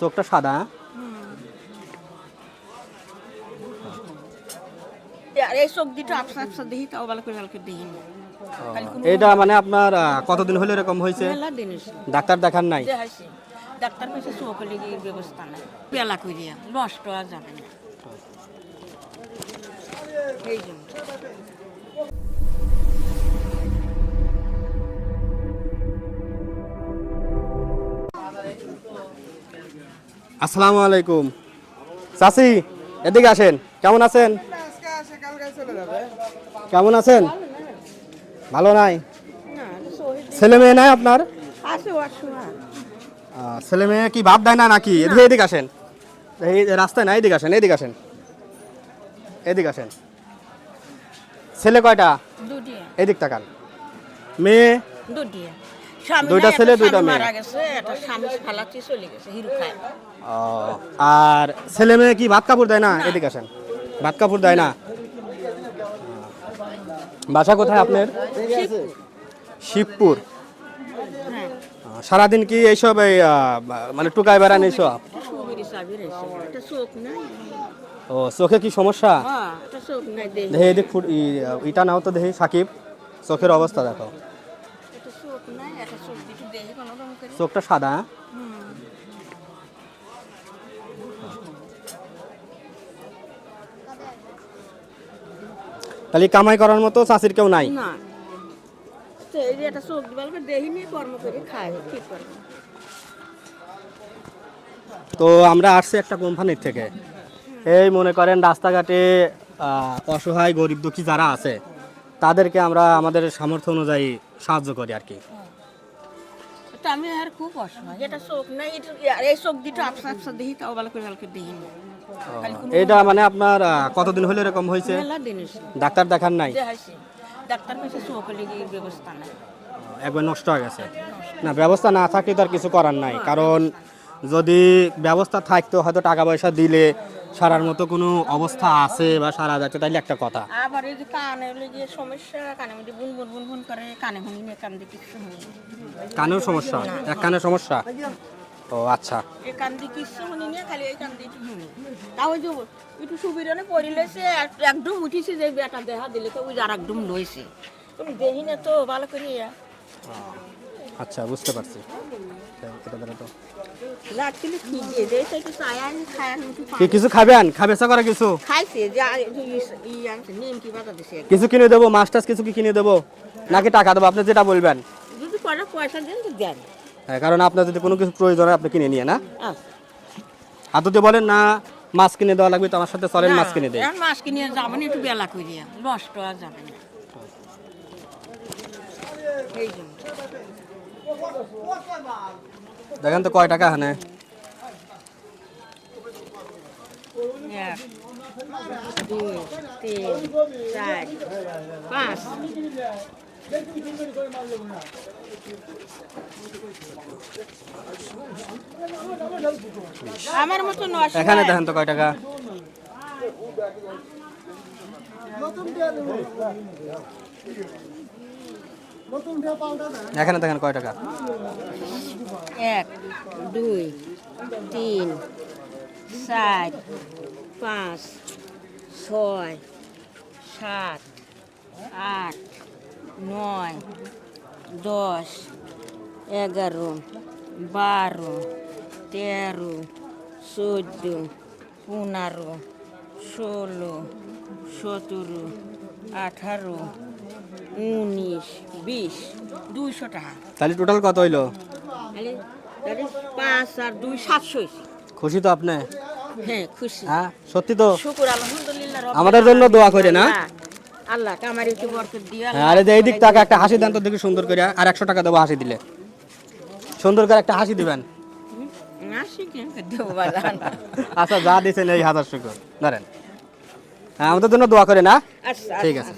চোখটা সাদা। এটা মানে আপনার কতদিন হলো এরকম হয়েছে? ডাক্তার দেখান নাই? ডাক্তার কাছে চোখে লেগে ব্যবস্থা নাই, বেলা করিয়া নষ্ট আর যাবে না এই জন্য। আসসালামু আলাইকুম। চাচি এদিকে আসেন। কেমন আছেন? কেমন আছেন? ভালো নাই? ছেলে মেয়ে নাই আপনার? ছেলে মেয়ে কি বাপ দেয় না নাকি? এদিকে আসেন, এই রাস্তায় না, এদিকে আসেন, এদিকে আসেন, এদিকে আসেন। ছেলে কয়টা? এদিক তাকান। মেয়ে দুইটা ছেলে দুইটা মেয়ে। আর ছেলে মেয়ে কি ভাত কাপড় দেয় না? এদিকে আসেন। ভাত কাপড় দেয় না? বাসা কোথায় আপনার? শিবপুর। সারাদিন কি এইসব মানে টুকায় বেড়ান এইসব? ও চোখে কি সমস্যা? দেখে এদিক ইটা নাও তো দেখি সাকিব, চোখের অবস্থা দেখো। চোখটা সাদা। তাহলে কামাই করার মতো চাষির কেউ নাই? তো আমরা আসছি একটা কোম্পানির থেকে। এই মনে করেন রাস্তাঘাটে অসহায় গরিব দুঃখী যারা আছে তাদেরকে আমরা আমাদের সামর্থ্য অনুযায়ী সাহায্য করি আর কি। আমি আর খুব অসহায়, এটা চোখ নাই, এই চোখ দুটো আপসা আপসা দেখি, তাও ভালো করে দেখি না। এটা মানে আপনার কতদিন হলো এরকম হয়েছে? ডাক্তার দেখান নাই? ডাক্তার কাছে চোখে লেগে ব্যবস্থা নাই, একবার নষ্ট হয়ে গেছে। না, ব্যবস্থা না থাকলে তো আর কিছু করার নাই, কারণ যদি ব্যবস্থা থাকতো হয়তো টাকা পয়সা দিলে সারার মতো কোনো অবস্থা আছে বা সারা যাচ্ছে, তাইলে একটা কথা। আবার এই যে কানের যে সমস্যা, কানের মধ্যে বুনবুন বুনবুন করে, কানে শুনি না, কান দিয়ে কিছু শুনি। কানের সমস্যা? এক কানের সমস্যা? ও আচ্ছা। এই কান দিয়ে কিছু শুনি না, খালি এই কান দিয়ে একটু শুনি। তাও যে একটু সুবিধানে পড়িলেছে, একদম উঠিছে যে বেটা দেখা দিলে তো ওই আর একদম লইছে, তুমি দেখি না তো ভালো করে। আচ্ছা, বুঝতে পারছি। কিছু খাবেন? খাবেছা করে কিছু কিছু কিনে দেবো? মাছ টাছ কিছু কি কিনে দেবো নাকি টাকা দেবো? আপনি যেটা বলবেন। হ্যাঁ, কারণ আপনার যদি কোনো কিছু প্রয়োজন হয় আপনি কিনে নিয়ে না। আর যদি বলেন না মাছ কিনে দেওয়া লাগবে, তো আমার সাথে চলেন, মাছ কিনে দেয়। মাছ কিনে যাবেন একটু বেলা করিয়া, নষ্ট আর যাবে না এই জন্য। দেখেন তো কয় টাকা হানে। 1 2 3 4 5 আমার মতো নষ্ট। এখানে দেখেন তো কয় টাকা। এখানে দেখেন কয় টাকা। 1 2 3 4 5 6 7 8 9 10 11 12 13 14 15 16 17 18 19 20 200 টাকা। তাহলে টোটাল কত হইলো? 5 আর 2 700। খুশি তো আপনি? হ্যাঁ খুশি। হ্যাঁ সত্যি তো? শুকর আলহামদুলিল্লাহ। আমাদের জন্য দোয়া করে না? আল্লাহ কামারে কি বরকত দিয়া। হ্যাঁ, আরে এই দিক টাকা একটা হাসি দেন তো দেখি সুন্দর করে। আর 100 টাকা দেবো হাসি দিলে। সুন্দর করে একটা হাসি দিবেন। হাসি কেন দেব বাজান? আচ্ছা, যা দিছেন এই 1000 শুকর ধরেন। হ্যাঁ, আমাদের জন্য দোয়া করে না? আচ্ছা ঠিক আছে।